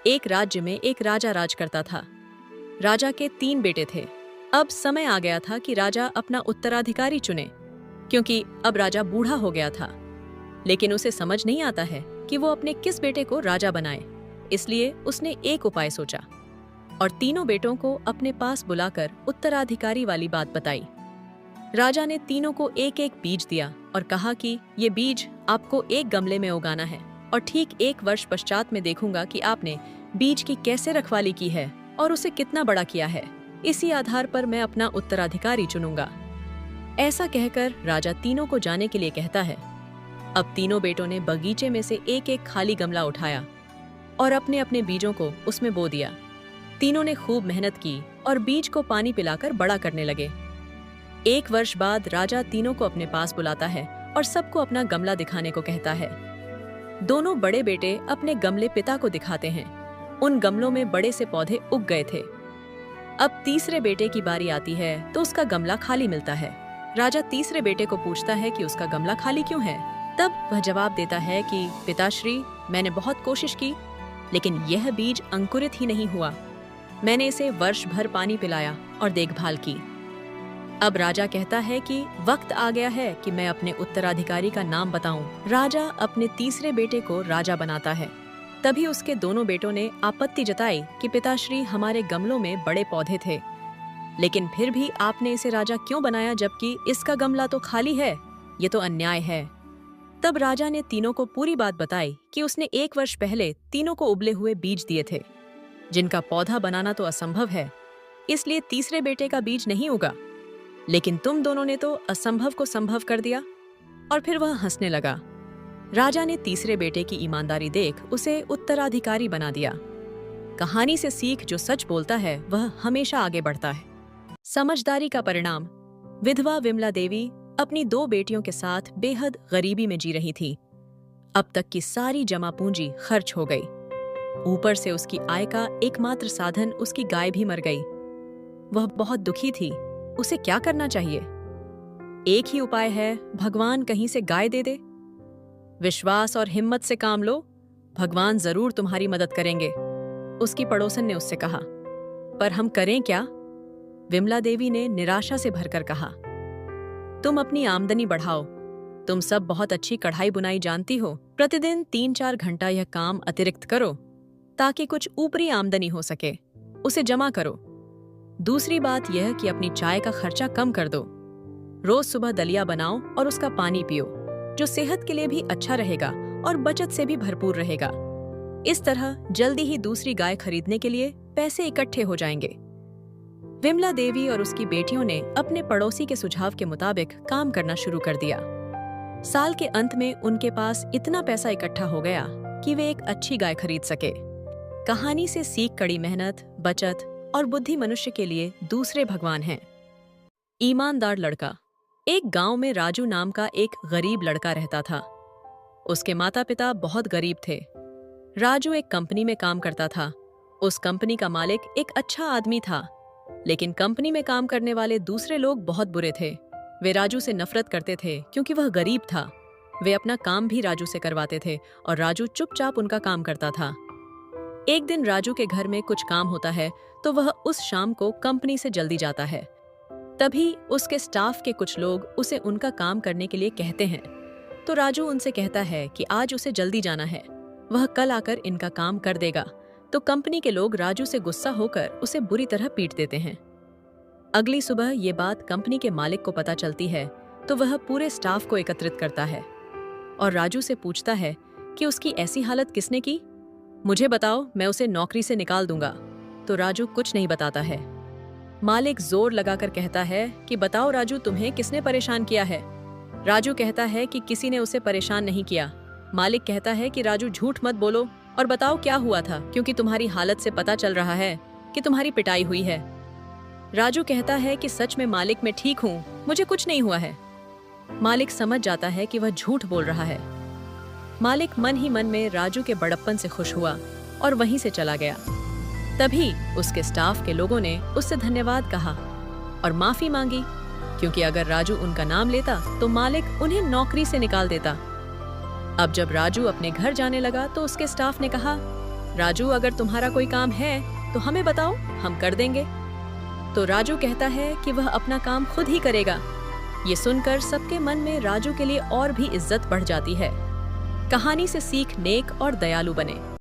एक राज्य में एक राजा राज करता था। राजा के 3 बेटे थे। अब समय आ गया था कि राजा अपना उत्तराधिकारी चुने, क्योंकि अब राजा बूढ़ा हो गया था। लेकिन उसे समझ नहीं आता है कि वो अपने किस बेटे को राजा बनाए। इसलिए उसने एक उपाय सोचा और तीनों बेटों को अपने पास बुलाकर उत्तराधिकारी वाली बात बताई। राजा ने तीनों को एक एक बीज दिया और कहा कि ये बीज आपको एक गमले में उगाना है और ठीक 1 वर्ष पश्चात में देखूंगा कि आपने बीज की कैसे रखवाली की है और उसे कितना बड़ा किया है। इसी आधार पर मैं अपना उत्तराधिकारी चुनूंगा। ऐसा कहकर राजा तीनों को जाने के लिए कहता है। अब तीनों बेटों ने बगीचे में से एक एक खाली गमला उठाया और अपने अपने बीजों को उसमें बो दिया। तीनों ने खूब मेहनत की और बीज को पानी पिलाकर बड़ा करने लगे। 1 वर्ष बाद राजा तीनों को अपने पास बुलाता है और सबको अपना गमला दिखाने को कहता है। दोनों बड़े बेटे अपने गमले पिता को दिखाते हैं। उन गमलों में बड़े से पौधे उग गए थे। अब तीसरे बेटे की बारी आती है तो उसका गमला खाली मिलता है। राजा तीसरे बेटे को पूछता है कि उसका गमला खाली क्यों है। तब वह जवाब देता है कि पिताश्री, मैंने बहुत कोशिश की, लेकिन यह बीज अंकुरित ही नहीं हुआ। मैंने इसे वर्ष भर पानी पिलाया और देखभाल की। अब राजा कहता है कि वक्त आ गया है कि मैं अपने उत्तराधिकारी का नाम बताऊं। राजा अपने तीसरे बेटे को राजा बनाता है। तभी उसके दोनों बेटों ने आपत्ति जताई कि पिताश्री, हमारे गमलों में बड़े पौधे थे, लेकिन फिर भी आपने इसे राजा क्यों बनाया जबकि इसका गमला तो खाली है? ये तो अन्याय है। तब राजा ने तीनों को पूरी बात बताई कि उसने 1 वर्ष पहले तीनों को उबले हुए बीज दिए थे, जिनका पौधा बनाना तो असंभव है, इसलिए तीसरे बेटे का बीज नहीं उगा। लेकिन तुम दोनों ने तो असंभव को संभव कर दिया। और फिर वह हंसने लगा। राजा ने तीसरे बेटे की ईमानदारी देख उसे उत्तराधिकारी बना दिया। कहानी से सीख, जो सच बोलता है वह हमेशा आगे बढ़ता है। समझदारी का परिणाम। विधवा विमला देवी अपनी 2 बेटियों के साथ बेहद गरीबी में जी रही थी। अब तक की सारी जमा पूंजी खर्च हो गई। ऊपर से उसकी आय का एकमात्र साधन उसकी गाय भी मर गई। वह बहुत दुखी थी। उसे क्या करना चाहिए? एक ही उपाय है, भगवान कहीं से गाय दे दे। विश्वास और हिम्मत से काम लो, भगवान जरूर तुम्हारी मदद करेंगे, उसकी पड़ोसन ने उससे कहा। पर हम करें क्या? विमला देवी ने निराशा से भरकर कहा। तुम अपनी आमदनी बढ़ाओ। तुम सब बहुत अच्छी कढ़ाई बुनाई जानती हो। प्रतिदिन 3-4 घंटा यह काम अतिरिक्त करो ताकि कुछ ऊपरी आमदनी हो सके। उसे जमा करो। दूसरी बात यह कि अपनी चाय का खर्चा कम कर दो। रोज सुबह दलिया बनाओ और उसका पानी पियो, जो सेहत के लिए भी अच्छा रहेगा और बचत से भी भरपूर रहेगा। इस तरह जल्दी ही दूसरी गाय खरीदने के लिए पैसे इकट्ठे हो जाएंगे। विमला देवी और उसकी बेटियों ने अपने पड़ोसी के सुझाव के मुताबिक काम करना शुरू कर दिया। साल के अंत में उनके पास इतना पैसा इकट्ठा हो गया कि वे एक अच्छी गाय खरीद सके। कहानी से सीख, कड़ी मेहनत, बचत और बुद्धि मनुष्य के लिए दूसरे भगवान हैं। ईमानदार लड़का। एक गांव में राजू नाम का एक गरीब लड़का रहता था। उसके माता पिता बहुत गरीब थे। राजू एक कंपनी में काम करता था। उस कंपनी का मालिक एक अच्छा आदमी था, लेकिन कंपनी में काम करने वाले दूसरे लोग बहुत बुरे थे। वे राजू से नफरत करते थे क्योंकि वह गरीब था। वे अपना काम भी राजू से करवाते थे और राजू चुपचाप उनका काम करता था। एक दिन राजू के घर में कुछ काम होता है तो वह उस शाम को कंपनी से जल्दी जाता है। तभी उसके स्टाफ के कुछ लोग उसे उनका काम करने के लिए कहते हैं, तो राजू उनसे कहता है कि आज उसे जल्दी जाना है, वह कल आकर इनका काम कर देगा। तो कंपनी के लोग राजू से गुस्सा होकर उसे बुरी तरह पीट देते हैं। अगली सुबह ये बात कंपनी के मालिक को पता चलती है, तो वह पूरे स्टाफ को एकत्रित करता है और राजू से पूछता है कि उसकी ऐसी हालत किसने की? मुझे बताओ, मैं उसे नौकरी से निकाल दूंगा। तो राजू कुछ नहीं बताता है। मालिक जोर लगाकर कहता है कि बताओ राजू, तुम्हें किसने परेशान किया है? राजू कहता है कि किसी ने उसे परेशान नहीं किया। मालिक कहता है कि राजू झूठ मत बोलो और बताओ क्या हुआ था, क्योंकि तुम्हारी हालत से पता चल रहा है कि तुम्हारी पिटाई हुई है। राजू कहता है कि सच में मालिक, मैं ठीक हूँ, मुझे कुछ नहीं हुआ है। मालिक समझ जाता है कि वह झूठ बोल रहा है। मालिक मन ही मन में राजू के बड़प्पन से खुश हुआ और वहीं से चला गया। तभी उसके स्टाफ के लोगों ने उससे धन्यवाद कहा और माफी मांगी, क्योंकि अगर राजू उनका नाम लेता तो मालिक उन्हें नौकरी से निकाल देता। अब जब राजू अपने घर जाने लगा तो उसके स्टाफ ने कहा, राजू, अगर तुम्हारा कोई काम है तो हमें बताओ, हम कर देंगे। तो राजू कहता है कि वह अपना काम खुद ही करेगा। ये सुनकर सबके मन में राजू के लिए और भी इज्जत बढ़ जाती है। कहानी से सीख नेक और दयालु बने।